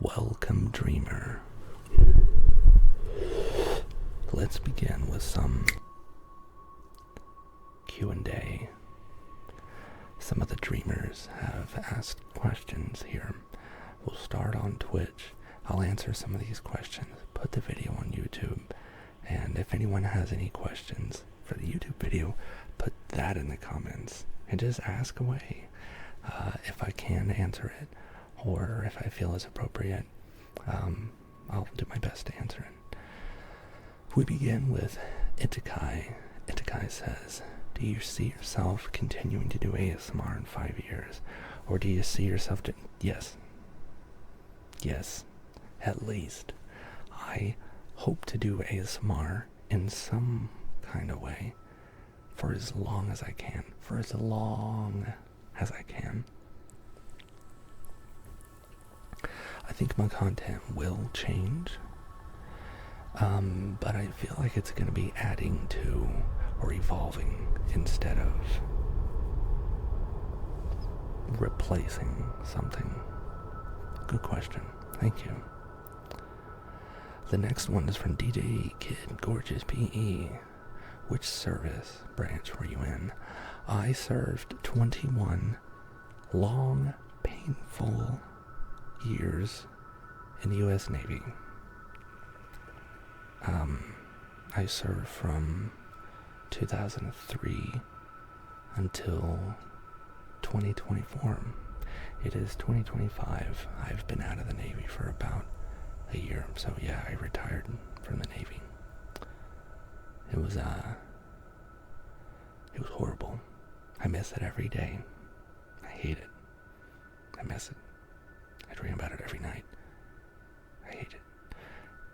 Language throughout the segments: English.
Welcome, dreamer. Let's begin with some Q&A. Some of the dreamers have asked questions here. We'll start on Twitch. I'll answer some of these questions, put the video on YouTube, and if anyone has any questions for the YouTube video, put that in the comments and just ask away. If I can answer it, or if I feel it's appropriate, I'll do my best to answer it. We begin with Itakai. Itakai says, do you see yourself continuing to do ASMR in 5 years? Or do you see yourself Yes. Yes. At least. I hope to do ASMR in some kind of way for as long as I can. For as long as I can. I think my content will change. But I feel like it's going to be adding to or evolving instead of replacing something. Good question. Thank you. The next one is from DJ Kid Gorgeous PE. Which service branch were you in? I served 21 long, painful years in the U.S. Navy. I served from 2003 until 2024. It is 2025. I've been out of the Navy for about a year. So yeah, I retired from the Navy. It was horrible. I miss it every day. I hate it. I miss it. I dream about it every night. I hate it.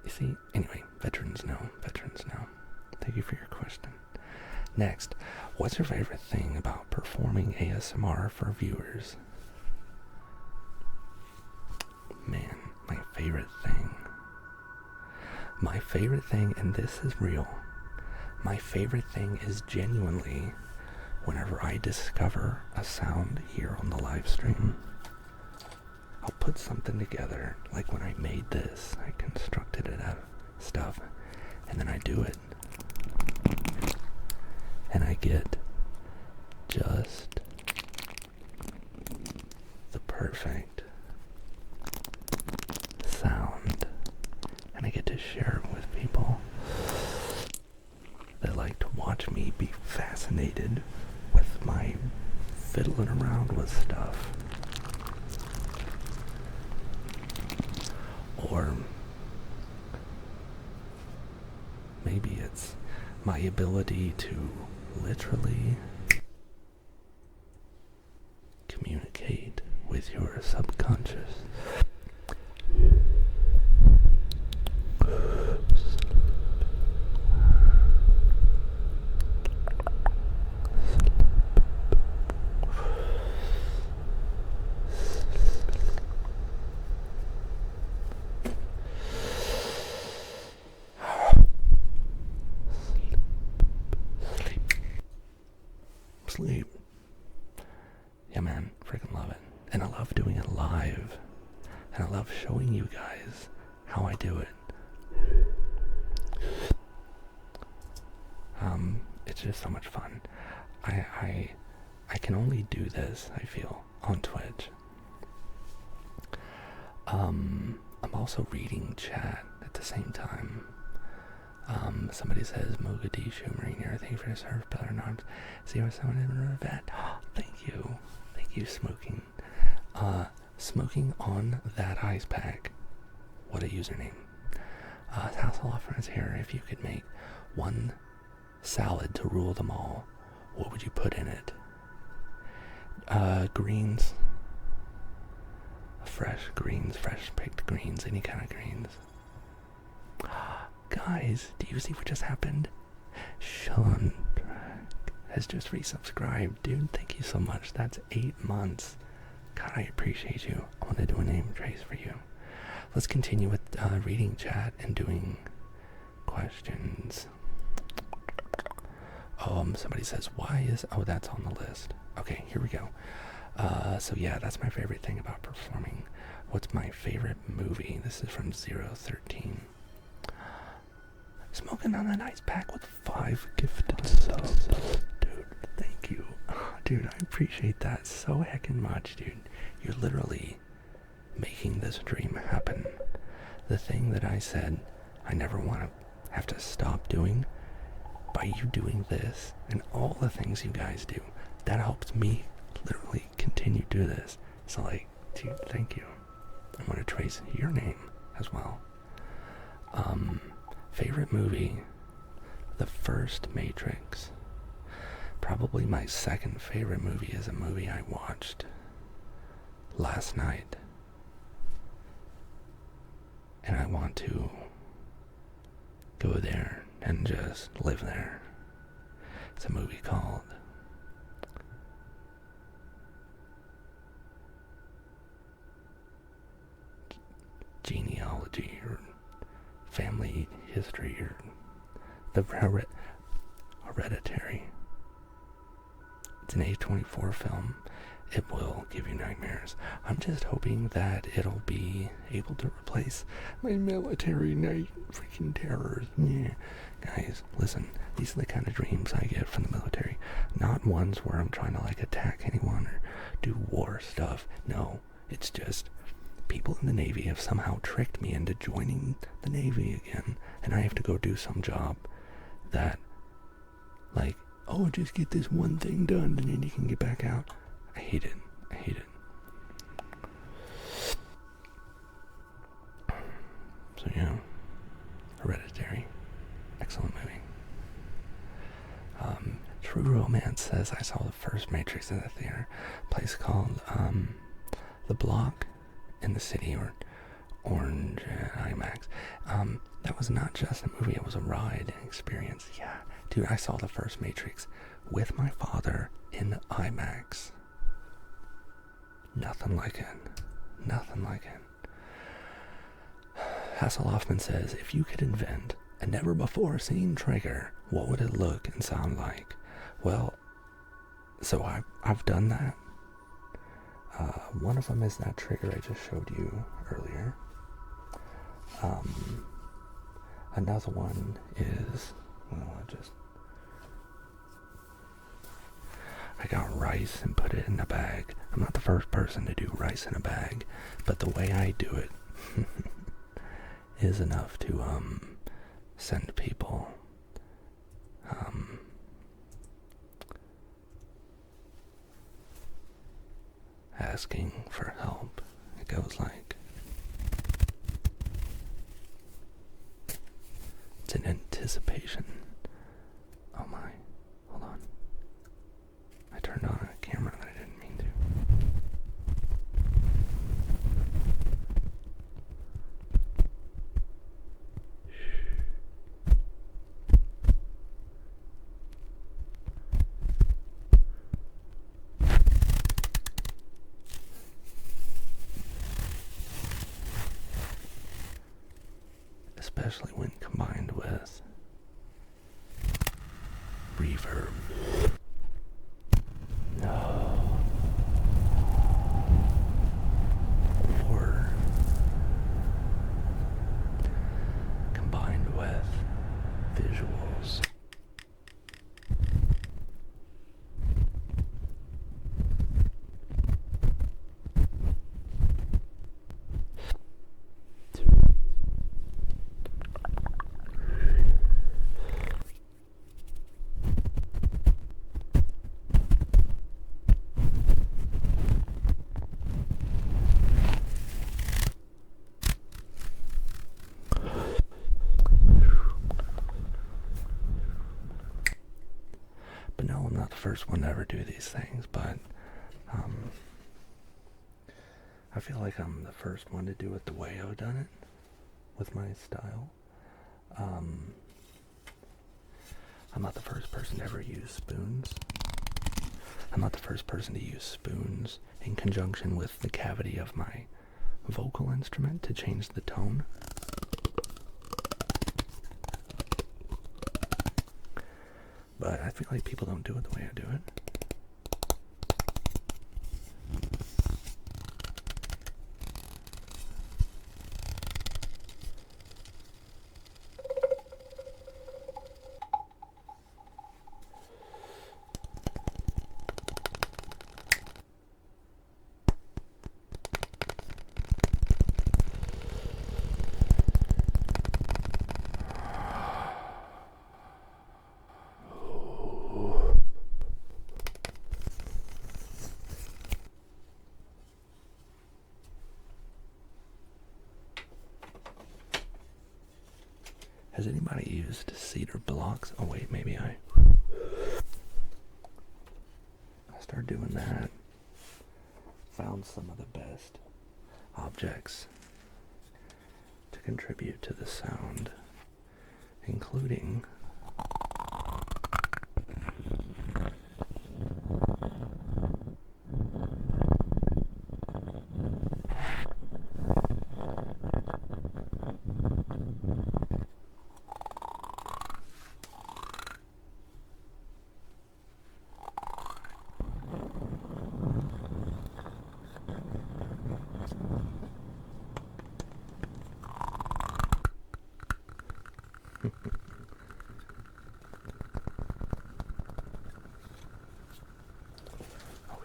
You see, anyway, veterans know. Thank you for your question. Next, what's your favorite thing about performing ASMR for viewers? Man, my favorite thing, and this is real, my favorite thing is genuinely whenever I discover a sound here on the live stream. I'll put something together, like when I made this, I constructed it out of stuff, and then I do it, and I get just the perfect sound, and I get to share it with people that like to watch me be fascinated with my fiddling around with stuff. Or maybe it's my ability to literally communicate with your subconscious. Sleep. Yeah, man, freaking love it. And I love doing it live. And I love showing you guys how I do it. It's just so much fun. I can only do this, I feel, on Twitch. I'm also reading chat at the same time. Somebody says Mogadishu Marine, thank you for your service, Better Arms. 07 vet. Thank you, Smoking. Smoking on that ice pack. What a username. Hasselhoff is here. If you could make one salad to rule them all, what would you put in it? Greens. Fresh picked greens, any kind of greens. Guys, do you see what just happened? Sean has just resubscribed. Dude, thank you so much. That's 8 months. God, I appreciate you. I want to do a name trace for you. Let's continue with reading chat and doing questions. Somebody says, why is... Oh, that's on the list. Okay, here we go. So yeah, that's my favorite thing about performing. What's my favorite movie? This is from 013. Smoking on an ice pack with 5 gifted subs. Dude, thank you. Dude, I appreciate that so heckin' much, dude. You're literally making this dream happen. The thing that I said I never want to have to stop doing, by you doing this and all the things you guys do, that helps me literally continue to do this. So like, dude, thank you. I'm going to trace your name as well. Favorite movie? The first Matrix. Probably my second favorite movie is a movie I watched last night. And I want to go there and just live there. It's a movie called Genealogy or Family History or the Hereditary. It's an A24 film. It will give you nightmares. I'm just hoping that it'll be able to replace my military night freaking terrors. Yeah. Guys, listen, these are the kind of dreams I get from the military. Not ones where I'm trying to like attack anyone or do war stuff. No, it's just people in the Navy have somehow tricked me into joining the Navy again, and I have to go do some job that, like, oh, just get this one thing done and then you can get back out. I hate it. I hate it. So yeah, Hereditary. Excellent movie. True Romance says I saw the first Matrix at the theater. A place called The Block in the city, or Orange IMAX. That was not just a movie, it was a ride and experience. Yeah, dude, I saw the first Matrix with my father in IMAX. Nothing like it. Nothing like it. Hasselhoffman says, if you could invent a never-before-seen trigger, what would it look and sound like? Well, so I've done that. One of them is that trigger I just showed you earlier. Another one is, well, I got rice and put it in a bag. I'm not the first person to do rice in a bag, but the way I do it is enough to send people asking for help. It goes like, it's an anticipation. Oh my, hold on. I turned on a camera that I didn't mean to. Especially when combined with reverb. No. Or combined with visuals. But no, I'm not the first one to ever do these things, but I feel like I'm the first one to do it the way I've done it, with my style. I'm not the first person to ever use spoons. I'm not the first person to use spoons in conjunction with the cavity of my vocal instrument to change the tone. But I feel like people don't do it the way I do it. Has anybody used cedar blocks? Oh wait, maybe I started doing that. Found some of the best objects to contribute to the sound, including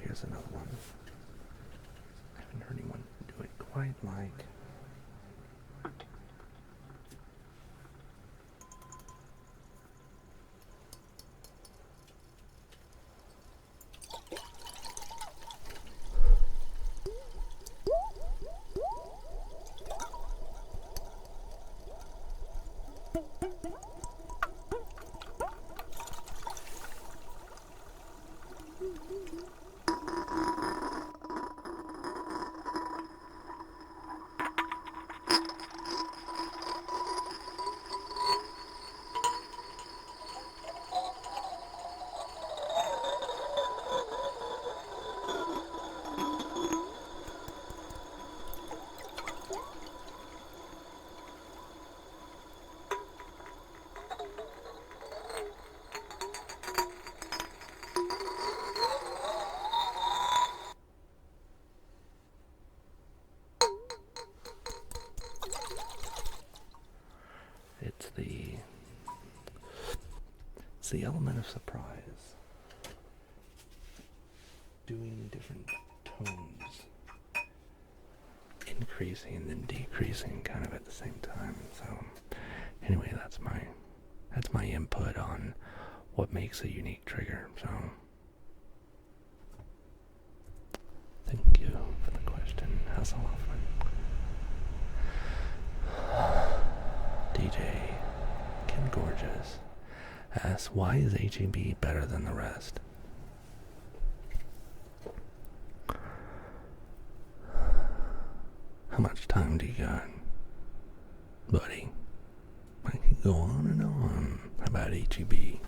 here's another one. I haven't heard anyone do it quite like. It's the element of surprise. Doing different tones, increasing and decreasing kind of at the same time. So anyway, that's my input on what makes a unique trigger. So thank you for the question. How's all DJ Kim Gorgeous asks, why is HEB better than the rest? How much time do you got, buddy? I can go on and on about HEB.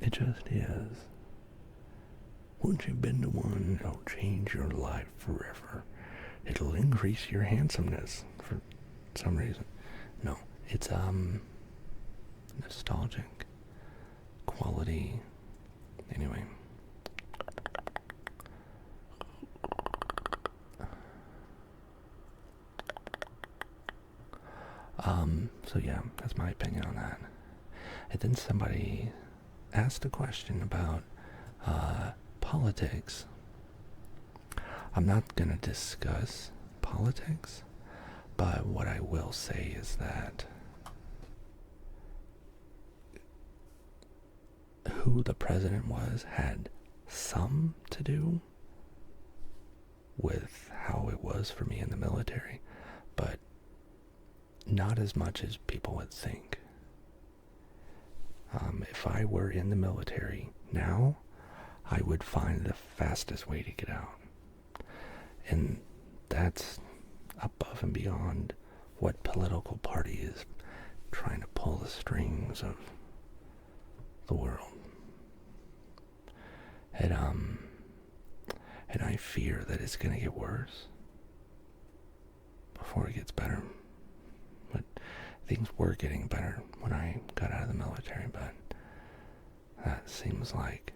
It just is. Once you've been to one, it'll change your life forever. It'll increase your handsomeness for some reason. No, it's nostalgic quality. Anyway. So yeah, that's my opinion on that. And then somebody asked a question about politics. I'm not going to discuss politics, but what I will say is that who the president was had some to do with how it was for me in the military, but not as much as people would think. If I were in the military now, I would find the fastest way to get out. And that's above and beyond what political party is trying to pull the strings of the world. And I fear that it's going to get worse before it gets better. But things were getting better when I got out of the military, but that seems like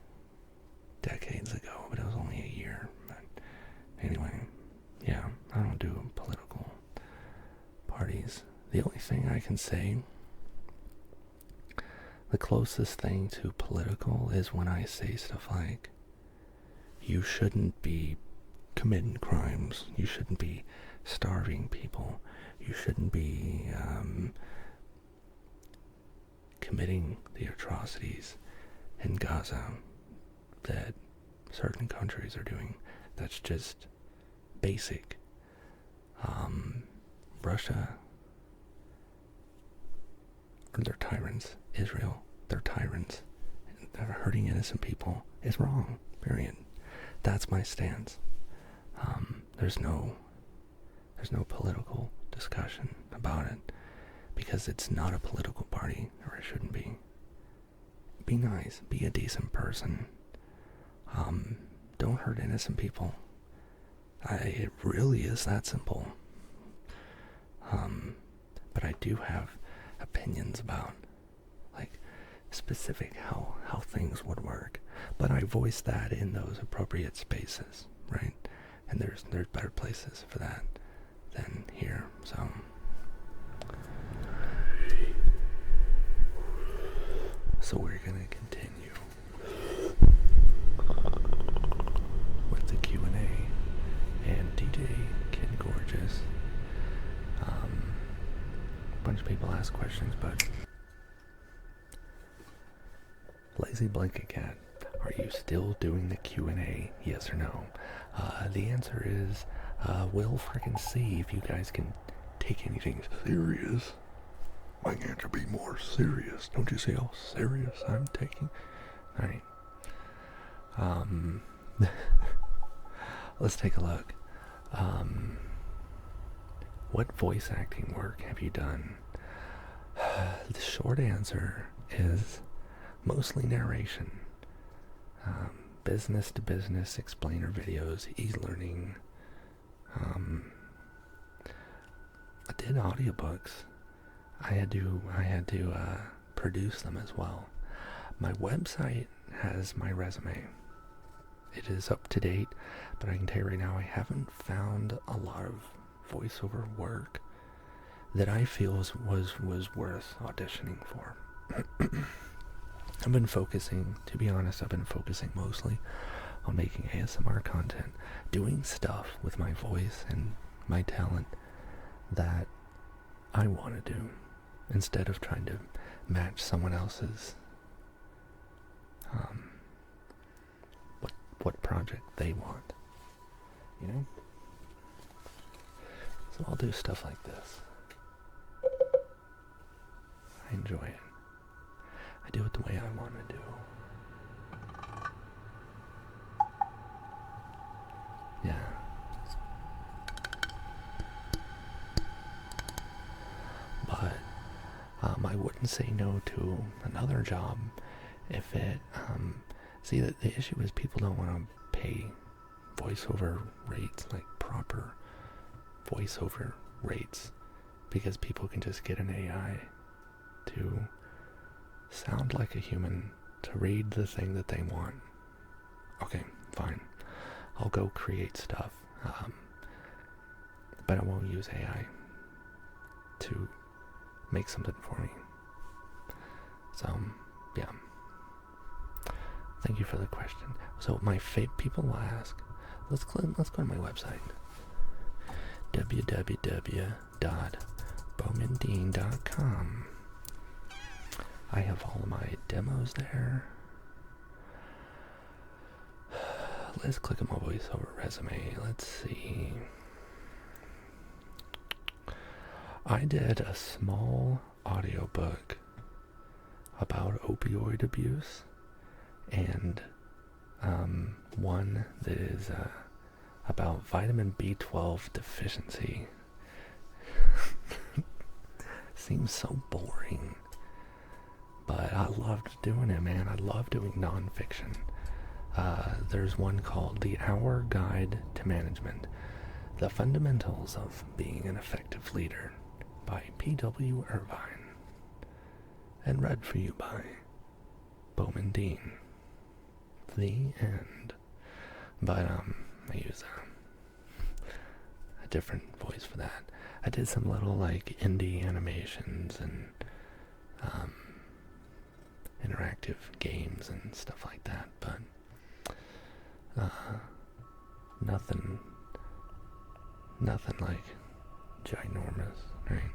decades ago, but it was only a year. But anyway, yeah, I don't do political parties. The only thing I can say, the closest thing to political is when I say stuff like, you shouldn't be committing crimes, you shouldn't be starving people, you shouldn't be committing the atrocities in Gaza that certain countries are doing. That's just basic. Russia, they're tyrants. Israel, they're tyrants. They're hurting innocent people. Is wrong. Period. That's my stance. There's no political discussion about it because it's not a political party, or it shouldn't be. Be nice. Be a decent person. Don't hurt innocent people. It really is that simple. But I do have opinions about, like, specific how things would work. But I voice that in those appropriate spaces, right? And there's better places for that than here. So we're gonna continue with the Q&A and DJ Kid Gorgeous. A bunch of people ask questions, but Lazy Blanket Cat, are you still doing the Q&A? Yes or no? The answer is, we'll freaking see if you guys can take anything serious. Why can't you be more serious? Don't you see how serious I'm taking? Alright. Let's take a look. What voice acting work have you done? The short answer is mostly narration. Business to business explainer videos, e-learning. I did audiobooks. I had to produce them as well. My website has my resume. It is up to date, but I can tell you right now I haven't found a lot of voiceover work that I feel was worth auditioning for. I've been focusing mostly on making ASMR content, doing stuff with my voice and my talent that I want to do, instead of trying to match someone else's what project they want, you know? So I'll do stuff like this. I enjoy it. I do it the way I want to do. Yeah. But I wouldn't say no to another job if it, see, the issue is people don't want to pay voiceover rates, like proper voiceover rates, because people can just get an AI to sound like a human, to read the thing that they want. Okay, fine. I'll go create stuff, but I won't use AI to make something for me. So, yeah. Thank you for the question. So people will ask, let's go to my website, www.bowmandean.com. I have all of my demos there. Let's click on my voiceover resume. Let's see. I did a small audiobook about opioid abuse, and one that is about vitamin B12 deficiency. Seems so boring, but I loved doing it, man. I love doing nonfiction. There's one called The Hour Guide to Management, The Fundamentals of Being an Effective Leader by P.W. Irvine, and read for you by Bowman Dean. The end. But I use a different voice for that. I did some little like indie animations and interactive games and stuff like that, but nothing like ginormous, right?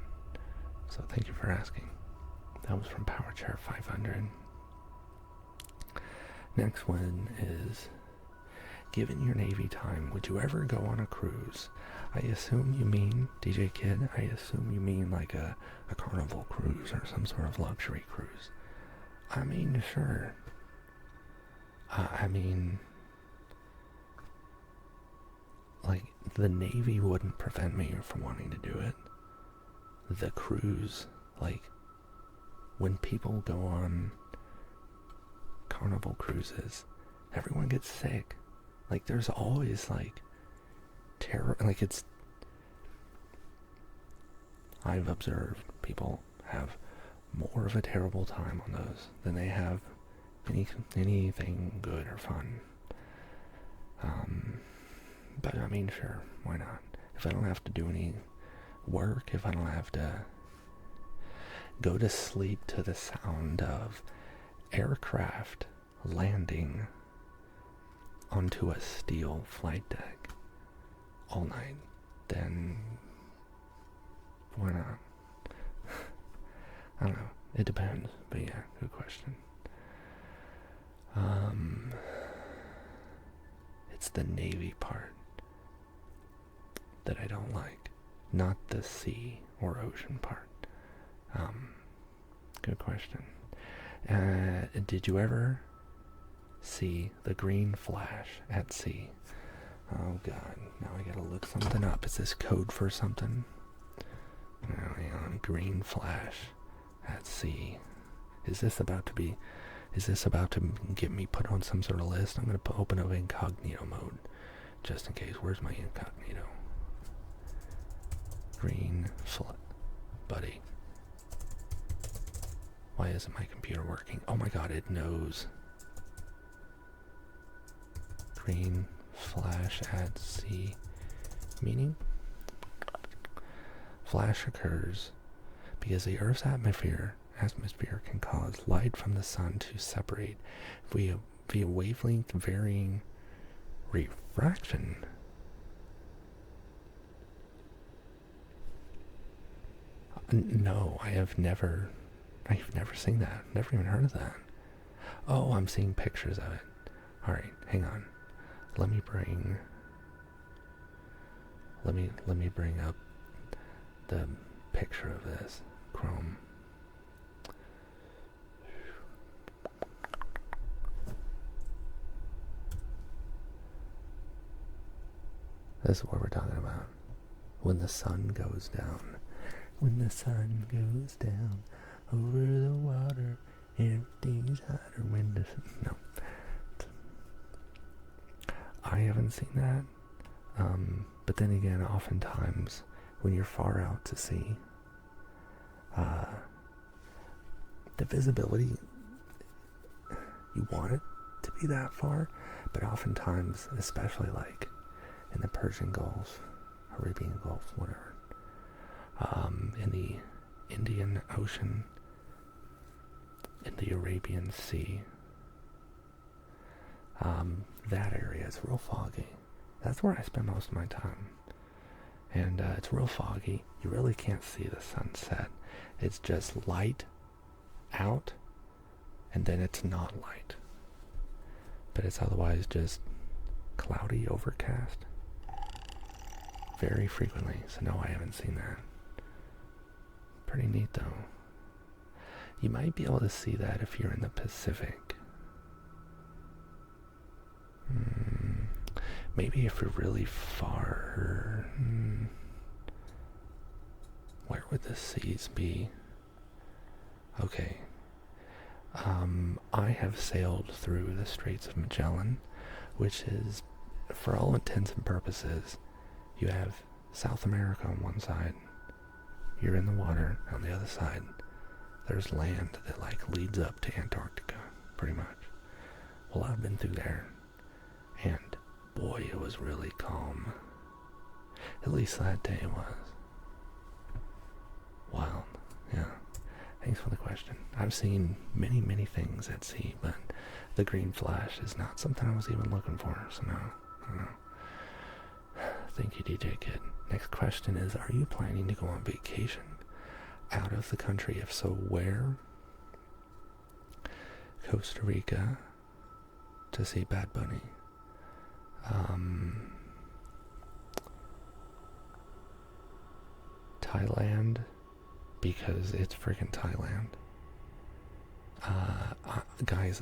So thank you for asking. That was from PowerChair 500. Next one is, given your Navy time, would you ever go on a cruise? I assume you mean, DJ Kid, I assume you mean like a Carnival cruise or some sort of luxury cruise. I mean, sure. I mean, like, the Navy wouldn't prevent me from wanting to do it. The cruise, like, when people go on Carnival cruises, everyone gets sick. Like, there's always, like, terror. Like, it's... I've observed people have more of a terrible time on those than they have anything good or fun. But, I mean, sure, why not? If I don't have to do any work, if I don't have to go to sleep to the sound of aircraft landing onto a steel flight deck all night, then why not? I don't know. It depends. But yeah, good question. It's the Navy part that I don't like, not the sea or ocean part. Good question. Did you ever see the green flash at sea? Oh god, now I gotta look something up. Is this code for something? Oh, hang on. Green flash at sea. Is this about to get me put on some sort of list? I'm gonna open up incognito mode, just in case. Where's my incognito? Green flash. Buddy. Why isn't my computer working? Oh my god, it knows. Green flash at sea. Meaning? Flash occurs because the Earth's atmosphere can cause light from the sun to separate via wavelength varying refraction. No, I've never seen that. Never even heard of that. Oh, I'm seeing pictures of it. Alright, hang on. Let me bring up the picture of this. Chrome. This is what we're talking about. When the sun goes down. When the sun goes down over the water, everything's hotter when the... No. I haven't seen that. But then again, oftentimes, when you're far out to sea, the visibility, you want it to be that far, but oftentimes, especially like in the Persian Gulf, Arabian Gulf, whatever, in the Indian Ocean, in the Arabian Sea, that area is real foggy. That's where I spend most of my time. And it's real foggy. You really can't see the sunset. It's just light out, and then it's not light. But it's otherwise just cloudy, overcast. Very frequently. So no, I haven't seen that. Pretty neat though. You might be able to see that if you're in the Pacific. Maybe if you're really far. Where would the seas be? Okay. I have sailed through the Straits of Magellan, which is, for all intents and purposes, you have South America on one side, you're in the water. On the other side, there's land that like leads up to Antarctica, pretty much. Well, I've been through there, and boy, it was really calm. At least that day was. Wild, yeah. Thanks for the question. I've seen many, many things at sea, but the green flash is not something I was even looking for, so no, I don't know. Thank you, DJ Kid. Next question is, are you planning to go on vacation out of the country? If so, where? Costa Rica to see Bad Bunny. Thailand, because it's freaking Thailand. Guys,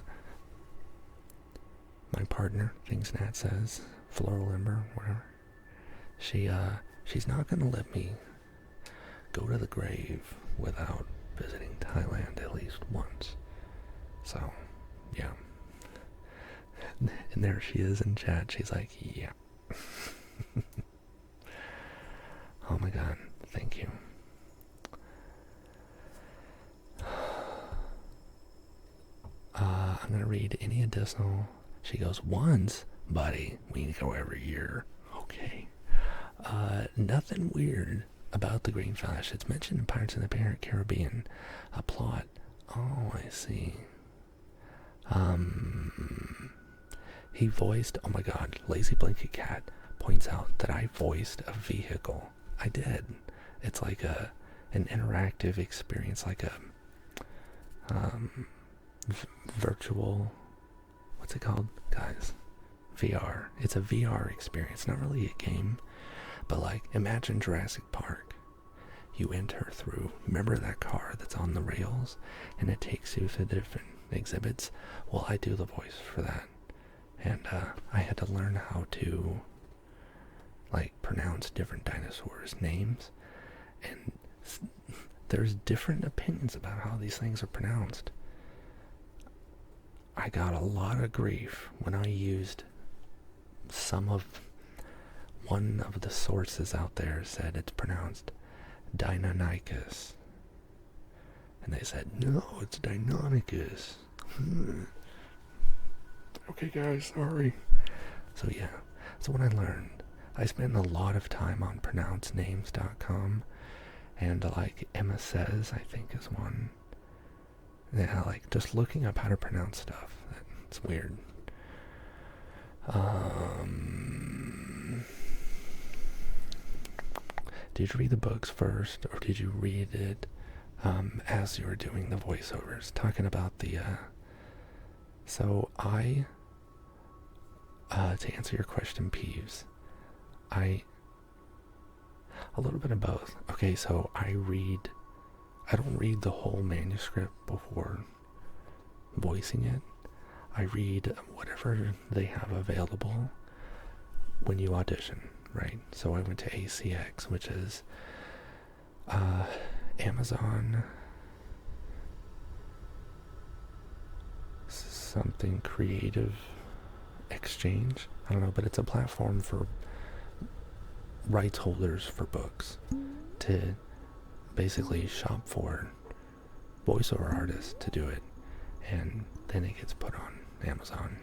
my partner, things Nat says, Floral Ember, whatever. She's not gonna let me go to the grave without visiting Thailand at least once. So, yeah. And there she is in chat. She's like, yeah. Oh my god, thank you. I'm gonna read any additional. She goes, once, buddy. We need to go every year. Okay. Nothing weird about the green flash. It's mentioned in Pirates of the Caribbean. A plot. Oh, I see. He voiced, oh my god, Lazy Blanket Cat points out that I voiced a vehicle. I did. It's like an interactive experience, like a virtual, what's it called, guys? VR. It's a VR experience, not really a game, but like, imagine Jurassic Park. You enter through, remember that car that's on the rails, and it takes you to different exhibits? Well, I do the voice for that, and I had to learn how to, like, pronounce different dinosaurs' names, and there's different opinions about how these things are pronounced. I got a lot of grief when I used one of the sources out there said it's pronounced Deinonychus. And they said, no, it's Deinonychus. Okay guys, sorry. So yeah, so what I learned, I spent a lot of time on pronouncenames.com, and like Emma Says, I think is one. Yeah, like just looking up how to pronounce stuff. It's weird. Did you read the books first, or did you read it as you were doing the voiceovers? Talking about the, so I, to answer your question, Peeves, a little bit of both. Okay, so I don't read the whole manuscript before voicing it. I read whatever they have available when you audition, right? So I went to ACX, which is Amazon something creative exchange. I don't know, but it's a platform for rights holders for books to basically shop for voiceover artists to do it, and then it gets put on Amazon.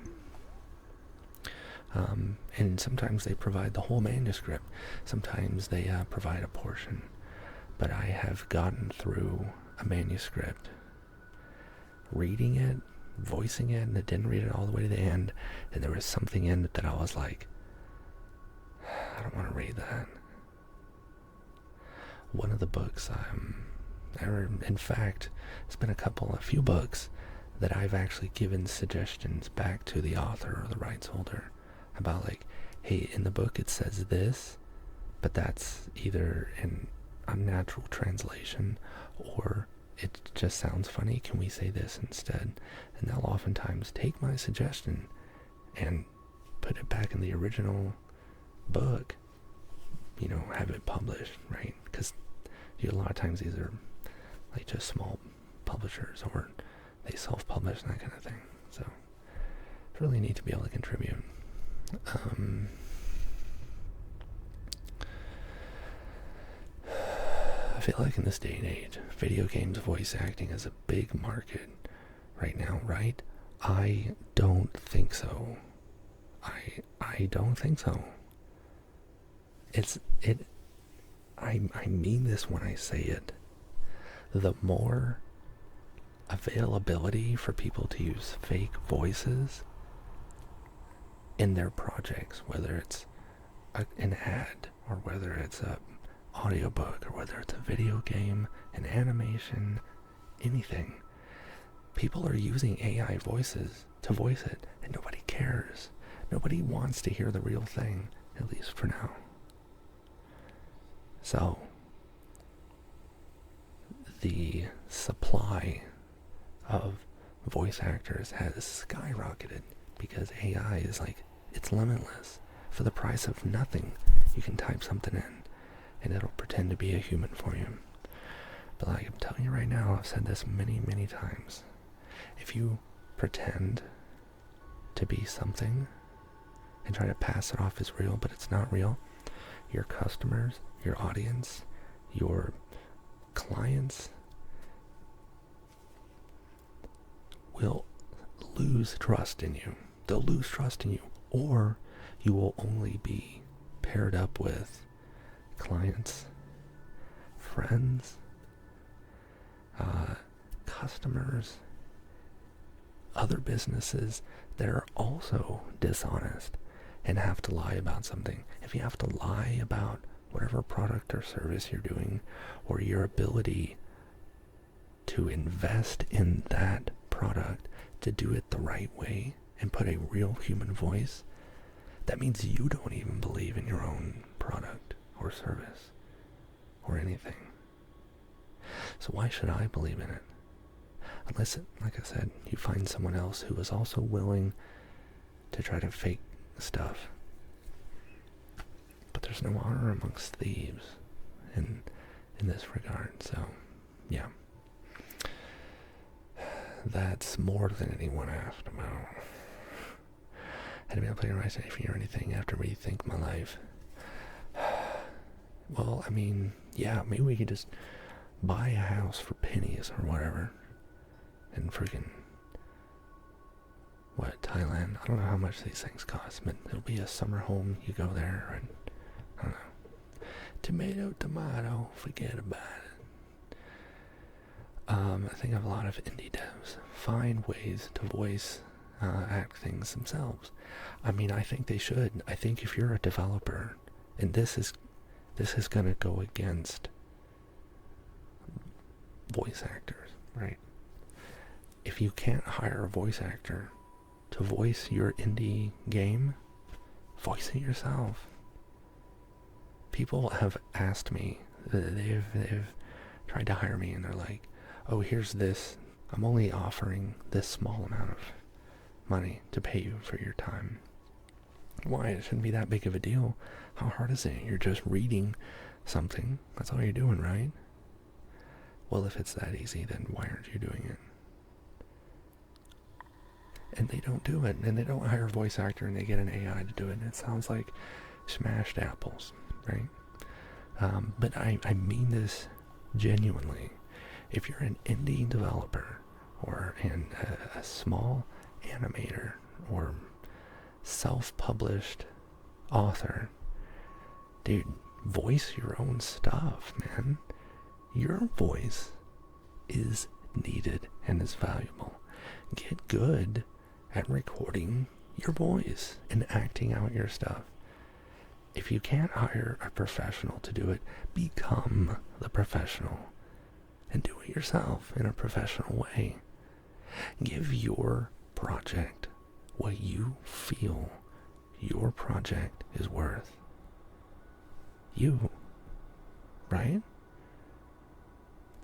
And sometimes they provide the whole manuscript. Sometimes they provide a portion. But I have gotten through a manuscript, reading it, voicing it, and I didn't read it all the way to the end. And there was something in it that I was like, I don't want to read that. One of the books, in fact, it's been a few books that I've actually given suggestions back to the author or the rights holder about, like, hey, in the book it says this, but that's either an unnatural translation or it just sounds funny. Can we say this instead? And they'll oftentimes take my suggestion and put it back in the original book, have it published, right? Because a lot of times these are like just small publishers, or they self-publish and that kind of thing. So it's really neat to be able to contribute. I feel like in this day and age, video games voice acting is a big market right now, right? I don't think so. I don't think so. I mean this when I say it. The more availability for people to use fake voices in their projects, whether it's an ad, or whether it's a audiobook, or whether it's a video game, an animation, anything. People are using AI voices to voice it, and nobody cares Nobody wants to hear the real thing, at least for now. So, the supply of voice actors has skyrocketed because AI is like, it's limitless. For the price of nothing, you can type something in and it'll pretend to be a human for you. But like I'm telling you right now, I've said this many, many times. If you pretend to be something and try to pass it off as real, but it's not real, your customers, your audience, your clients will lose trust in you. They'll lose trust in you, or you will only be paired up with clients, friends, customers, other businesses that are also dishonest and have to lie about something. If you have to lie about whatever product or service you're doing, or your ability to invest in that product to do it the right way and put a real human voice, that means you don't even believe in your own product or service or anything. So why should I believe in it? Unless, like I said, you find someone else who is also willing to try to fake stuff. But there's no honor amongst thieves in this regard. So, yeah. That's more than anyone asked about. Had to be able to play right anything or anything after rethink my life. Well, I mean, yeah, maybe we could just buy a house for pennies or whatever. In freaking, what, Thailand? I don't know how much these things cost, but it'll be a summer home. You go there, and I don't know. Tomato, forget about it. I think of a lot of indie devs find ways to voice act things themselves. I mean, I think they should. I think if you're a developer, and this is going to go against voice actors, right? If you can't hire a voice actor to voice your indie game, voice it yourself. People have asked me, they've tried to hire me, and they're like, oh, here's this, I'm only offering this small amount of money to pay you for your time. Why? It shouldn't be that big of a deal. How hard is it? You're just reading something. That's all you're doing, right? Well, if it's that easy, then why aren't you doing it? And they don't do it, and they don't hire a voice actor, and they get an AI to do it, and it sounds like smashed apples, right? But I mean this genuinely. If you're an indie developer, or a small animator, or self-published author, dude, voice your own stuff, man. Your voice is needed and is valuable. Get good at recording your voice and acting out your stuff. If you can't hire a professional to do it, become the professional and do it yourself in a professional way. Give your project what you feel your project is worth. You, right?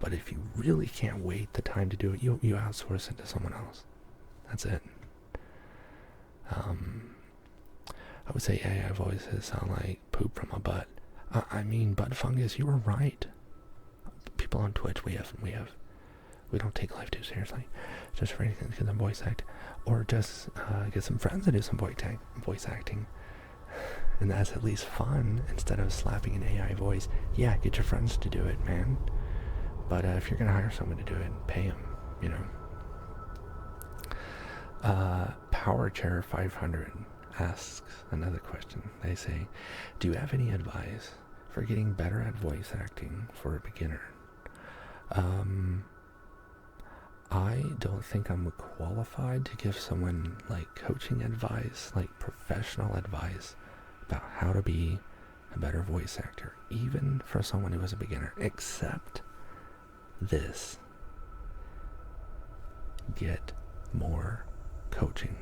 But if you really can't wait the time to do it, you outsource it to someone else. That's it. I would say AI voices sound like poop from a butt. I mean, butt fungus, you were right. People on Twitch, we don't take life too seriously. Just for anything to get them voice act. Or just get some friends to do some voice acting. And that's at least fun, instead of slapping an AI voice. Yeah, get your friends to do it, man. But if you're going to hire someone to do it, pay them, you know. Power Chair 500 asks another question. They say, do you have any advice for getting better at voice acting for a beginner? I don't think I'm qualified to give someone like coaching advice, like professional advice about how to be a better voice actor, even for someone who is a beginner, except this: get more coaching.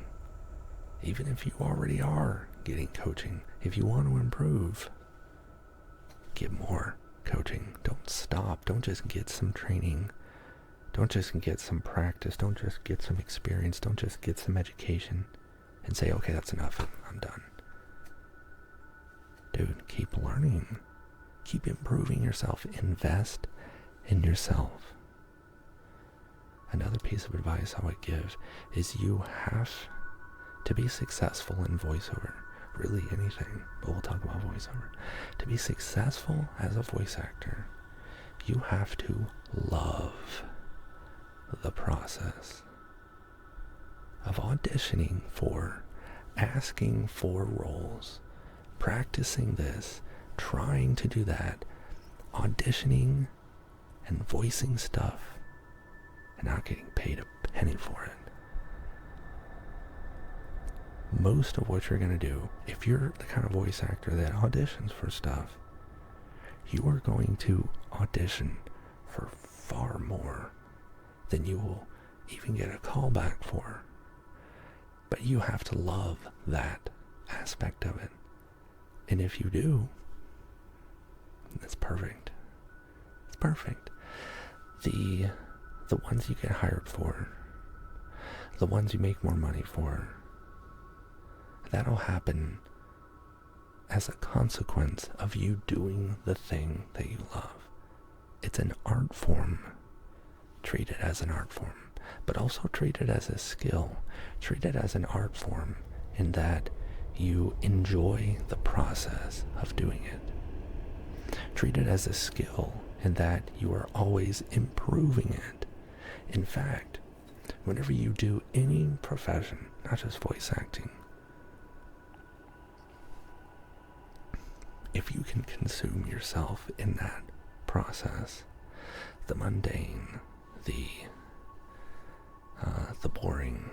Even if you already are getting coaching, if you want to improve, get more coaching. Don't stop. Don't just get some training. Don't just get some practice. Don't just get some experience. Don't just get some education and say, okay, that's enough. I'm done. Dude, keep learning. Keep improving yourself. Invest in yourself. Another piece of advice I would give is you have to be successful in voiceover. Really anything, but we'll talk about voiceover. To be successful as a voice actor, you have to love the process of auditioning for, asking for roles, practicing this, trying to do that, auditioning and voicing stuff, and not getting paid a penny for it. Most of what you're going to do, if you're the kind of voice actor that auditions for stuff, you are going to audition for far more than you will even get a call back for. But you have to love that aspect of it. And if you do, it's perfect. It's perfect. The ones you get hired for, the ones you make more money for, that'll happen as a consequence of you doing the thing that you love. It's an art form. Treat it as an art form, but also treat it as a skill. Treat it as an art form in that you enjoy the process of doing it. Treat it as a skill in that you are always improving it. In fact, whenever you do any profession, not just voice acting, if you can consume yourself in that process, the mundane, the boring,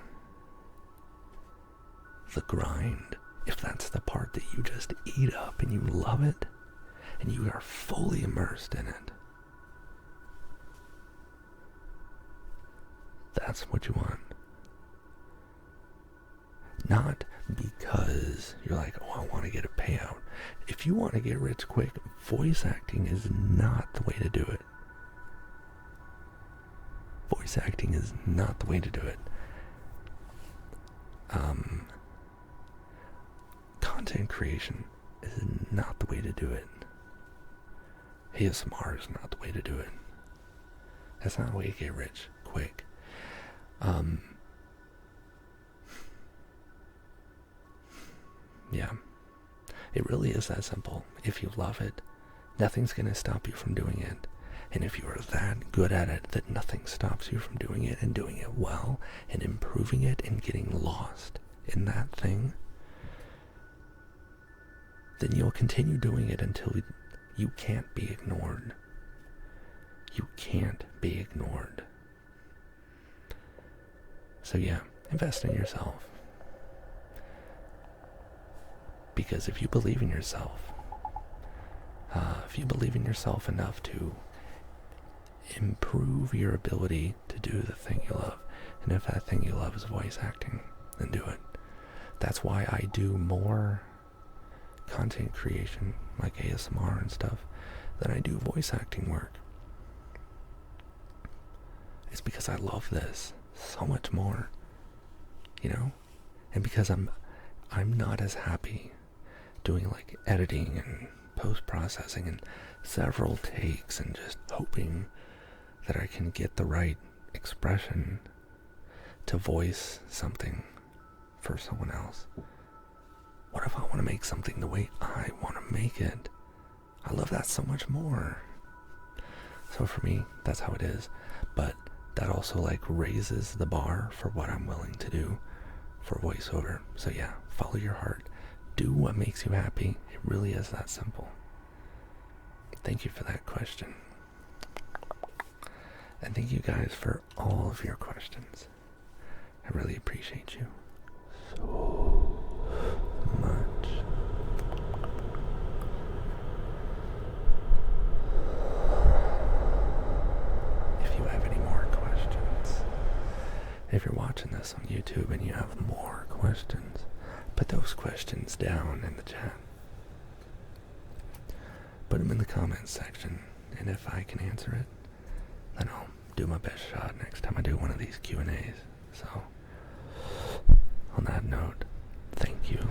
the grind, if that's the part that you just eat up and you love it, and you are fully immersed in it, that's what you want. Not because you're like, oh, I want to get a payout. If you want to get rich quick, voice acting is not the way to do it. Voice acting is not the way to do it. Content creation is not the way to do it. ASMR is not the way to do it. That's not the way to get rich quick. Yeah, it really is that simple. If you love it, nothing's going to stop you from doing it. And if you are that good at it that nothing stops you from doing it and doing it well and improving it and getting lost in that thing, then you'll continue doing it until you can't be ignored. You can't be ignored. So yeah, invest in yourself. Because if you believe in yourself, if you believe in yourself enough to improve your ability to do the thing you love, and if that thing you love is voice acting, then do it. That's why I do more content creation, like ASMR and stuff, than I do voice acting work. It's because I love this so much more, you know? And because I'm not as happy doing like editing and post-processing and several takes and just hoping that I can get the right expression to voice something for someone else. What if I want to make something the way I want to make it? I love that so much more. So for me, that's how it is. But that also like raises the bar for what I'm willing to do for voiceover. So yeah, follow your heart. Do what makes you happy. It really is that simple. Thank you for that question. And thank you guys for all of your questions. I really appreciate you so much. If you have any more questions, if you're watching this on YouTube and you have more questions, put those questions down in the chat. Put them in the comments section, and if I can answer it, then I'll do my best shot next time I do one of these Q&As. So, on that note, thank you